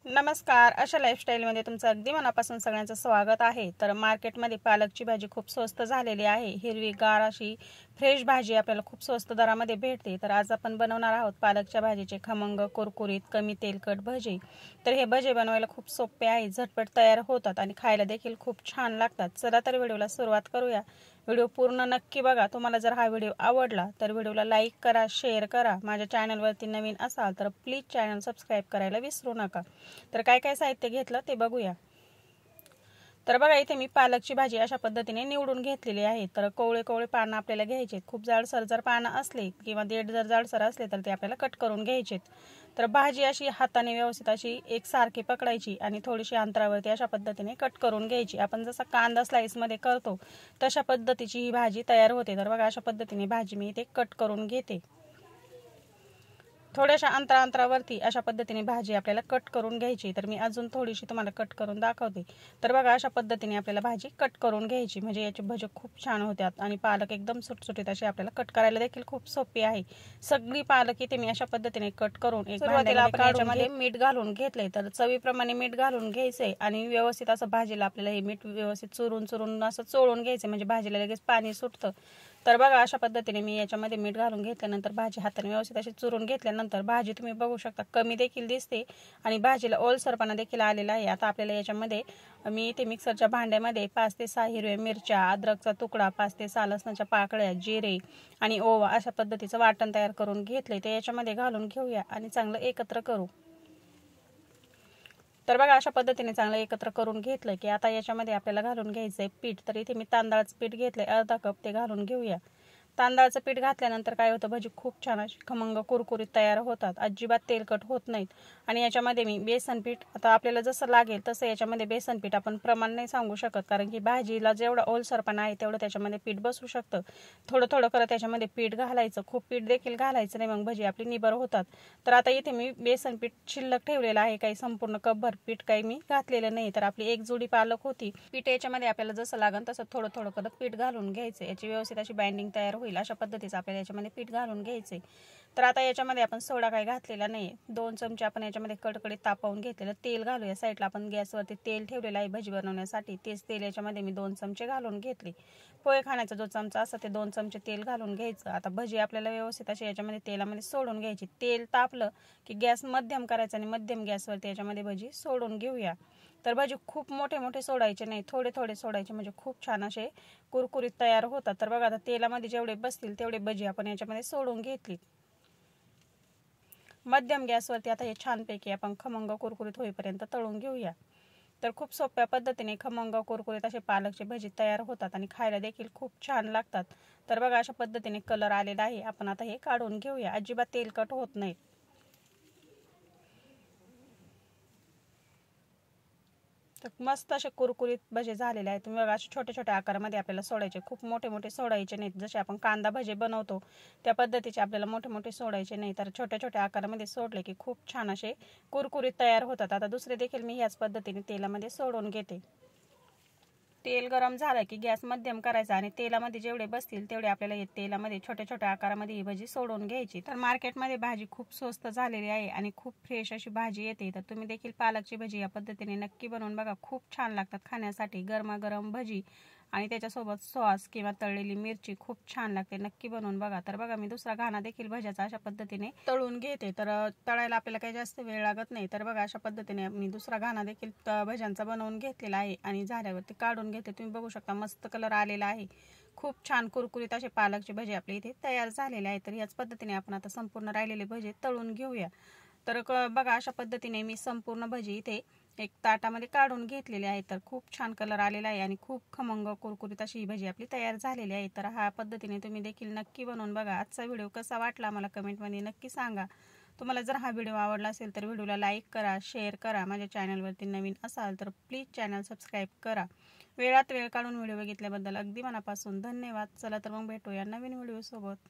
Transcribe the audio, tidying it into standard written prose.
नमस्कार. अशा लाईफस्टाईलमध्ये तुमचं अगदी मनापासून सगळ्यांचं स्वागत आहे. तर मार्केटमध्ये पालकची भाजी खूप स्वस्त झालेली आहे. हिरवीगार अशी फ्रेश भाजी आपल्याला खूप स्वस्त दरामध्ये भेटते. तर आज आपण बनवणार आहोत पालकच्या भाजीचे खमंग, कुरकुरीत, कमी तेलकट भजे. तर हे भजे बनवायला खूप सोपे आहे, झटपट तयार होतात आणि खायला देखील खूप छान लागतात. चला तर व्हिडिओला सुरुवात करूया. व्हिडिओ पूर्ण नक्की बघा. तुम्हाला जर हा व्हिडिओ आवडला तर व्हिडिओला लाईक करा, शेअर करा. माझ्या चॅनलवरती नवीन असाल तर प्लीज चॅनल सबस्क्राईब करायला विसरू नका. तर काय काय साहित्य घेतलं ते बघूया. तर बघा, इथे मी पालकची भाजी अशा पद्धतीने निवडून घेतलेली आहे. तर कोवळे कोवळे पानं आपल्याला घ्यायचे. खूप जाडसर जर पानं असले किंवा देठ जर जाडसर असले तर ते आपल्याला कट करून घ्यायचे. तर भाजी अशी हाताने व्यवस्थित अशी एकसारखी पकडायची आणि थोडीशी अंतरावरती अशा पद्धतीने कट करून घ्यायची. आपण जसा कांदा स्लाइसमध्ये करतो तशा पद्धतीची ही भाजी तयार होते. तर बघा, अशा पद्धतीने भाजी मी इथे कट करून घेते. थोड्याशा अंतरावरती अशा पद्धतीने भाजी आपल्याला कट करून घ्यायची. तर मी अजून थोडीशी तुम्हाला कट करून दाखवते. तर बघा, अशा पद्धतीने आपल्याला भाजी कट करून घ्यायची, म्हणजे याचे भजे खूप छान होतात आणि पालक एकदम सुटसुटीत अशी आपल्याला कट करायला देखील खूप सोपी आहे. सगळी पालक इथे मी अशा पद्धतीने कट करून एक भांड्याला आपण याच्यामध्ये मीठ घालून घेतले. तर चवीप्रमाणे मीठ घालून घ्यायचंय आणि व्यवस्थित असं भाजीला आपल्याला हे मीठ व्यवस्थित चुरून असं चोळून घ्यायचं, म्हणजे भाजीला लगेच पाणी सुटतं. तर बघा, अशा पद्धतीने मी याच्यामध्ये मीठ घालून घेतल्यानंतर भाजी हाताने व्यवस्थित अशी चुरून घेतल्यानंतर भाजी तुम्ही बघू शकता कमी देखील दिसते आणि भाजीला ओलसरपणा देखील आलेला आहे. आता आपल्याला याच्यामध्ये मी इथे मिक्सरच्या भांड्यामध्ये 5 ते 6 हिरव्या मिरच्या, अद्रकचा तुकडा, 5 ते 6 लसणाच्या पाकळ्या, जिरे आणि ओवा अशा पद्धतीचं वाटण तयार करून घेतले. ते याच्यामध्ये घालून घेऊया आणि चांगलं एकत्र करू. तर बघा, अशा पद्धतीने चांगलं एकत्र करून घेतलं की आता याच्यामध्ये आपल्याला घालून घ्यायचं आहे पीठ. तर इथे मी तांदळाचं पीठ घेतलं आहे, अर्धा कप. ते घालून घेऊया. तांदळाचं पीठ घातल्यानंतर काय होतं, भजी खूप छान अशी खमंग कुरकुरीत तयार होतात, अजिबात तेलकट होत नाहीत. आणि याच्यामध्ये मी बेसन पीठ, आता आपल्याला जसं लागेल तसं याच्यामध्ये बेसन पीठ आपण प्रमाण नाही सांगू शकत, कारण की भाजीला जेवढा ओलसरपणा आहे तेवढं त्याच्यामध्ये पीठ बसू शकतं. थोडं थोडं करत त्याच्यामध्ये पीठ घालायचं, खूप पीठ देखील घालायचं नाही, मग भजी आपली निबर होतात. तर आता इथे मी बेसन पीठ शिल्लक ठेवलेलं आहे, काही संपूर्ण कपभर पीठ काही मी घातलेलं नाही. तर आपली एक जोडी पालक होती. पीठ याच्यामध्ये आपल्याला जसं लागेल तसं थोडं थोडं करत पीठ घालून घ्यायचं. याची व्यवस्थित अशी बाइंडिंग तयार होईल अशा पद्धतीचं आपल्याला याच्यामध्ये पीठ घालून घ्यायचे. तर आता याच्यामध्ये आपण सोडा काही घातलेला नाही. 2 चमचे आपण याच्यामध्ये कडकडीत तापवून घेतलेलं तेल घालूया. साईडला आपण गॅसवरती तेल ठेवलेलं आहे भजी बनवण्यासाठी. तेच तेल याच्यामध्ये मी 2 चमचे घालून घेतले. पोहे खाण्याचा जो चमचा असतो ते 2 चमचे तेल घालून घ्यायचं. आता भजी आपल्याला व्यवस्थित अशी याच्यामध्ये तेलामध्ये सोडून घ्यायची. तेल तापलं की गॅस मध्यम करायचा आणि मध्यम गॅसवरती याच्यामध्ये भजी सोडून घेऊया. तर भजी खूप मोठे मोठे सोडायचे नाही, थोडे थोडे सोडायचे, म्हणजे खूप छान असे कुरकुरीत तयार होतात. तर बघा, आता तेलामध्ये जेवढे बसतील तेवढे भजी आपण याच्यामध्ये सोडून घेतली. मध्यम गॅसवरती आता हे छानपैकी आपण खमंग कुरकुरीत होईपर्यंत तळून घेऊया. तर खूप सोप्या पद्धतीने खमंग कुरकुरीत असे पालकचे भजी तयार होतात आणि खायला देखील खूप छान लागतात. तर बघा, अशा पद्धतीने कलर आलेला आहे. आपण आता हे काढून घेऊया. अजिबात तेलकट होत नाहीत. तर मस्त असे कुरकुरीत भजे झालेले आहेत. तुम्ही बघा, असे छोटे छोट्या आकारामध्ये आपल्याला सोडायचे, खूप मोठे मोठे सोडायचे नाहीत. जसे आपण कांदा भजे बनवतो त्या पद्धतीचे आपल्याला मोठे मोठे सोडायचे नाही. तर छोट्या छोट्या आकारामध्ये सोडले की खूप छान असे कुरकुरीत तयार होतात. आता दुसरे देखील मी ह्याच पद्धतीने तेलामध्ये सोडून घेते. तेल गरम झालं की गॅस मध्यम करायचा आणि तेलामध्ये जेवढे बसतील तेवढे आपल्याला हे तेलामध्ये छोट्या छोट्या आकारामध्ये ही भाजी सोडून घ्यायची. तर मार्केटमध्ये भाजी खूप स्वस्त झालेली आहे आणि खूप फ्रेश अशी भाजी येते. तर तुम्ही देखील पालकची भाजी या पद्धतीने नक्की बनवून बघा. खूप छान लागतात खाण्यासाठी. गरमागरम भजी आणि त्याच्यासोबत सॉस किंवा तळलेली मिरची खूप छान लागते. नक्की बनवून बघा. तर बघा, मी दुसरा घाणा देखील भज्याचा अशा पद्धतीने तळून घेते. तर तळायला आपल्याला काही जास्त वेळ लागत नाही. तर बघा, अशा पद्धतीने मी दुसरा घाणा देखील भज्यांचा बनवून घेतलेला आहे आणि झाल्यावरती काढून घेते. तुम्ही बघू शकता मस्त कलर आलेला आहे. खूप छान कुरकुरीत असे पालकचे भजे आपले इथे तयार झालेले आहे. तर याच पद्धतीने आपण आता संपूर्ण राहिलेले भजे तळून घेऊया. तर बघा, अशा पद्धतीने मी संपूर्ण भजी इथे एक ताटामध्ये काढून घेतलेले आहे. तर खूप छान कलर आलेला आहे आणि खूप खमंग कुरकुरीत अशी ही भजी आपली तयार झालेली आहे. तर ह्या पद्धतीने तुम्ही देखील नक्की बनवून बघा. आजचा व्हिडिओ कसा वाटला मला कमेंटमध्ये नक्की सांगा. तुम्हाला जर हा व्हिडिओ आवडला असेल तर व्हिडिओला लाईक करा, शेअर करा. माझ्या चॅनलवरती नवीन असाल तर प्लीज चॅनल सबस्क्राईब करा. वेळात वेळ काढून व्हिडिओ बघितल्याबद्दल अगदी मनापासून धन्यवाद. चला तर मग भेटूया नवीन व्हिडिओसोबत.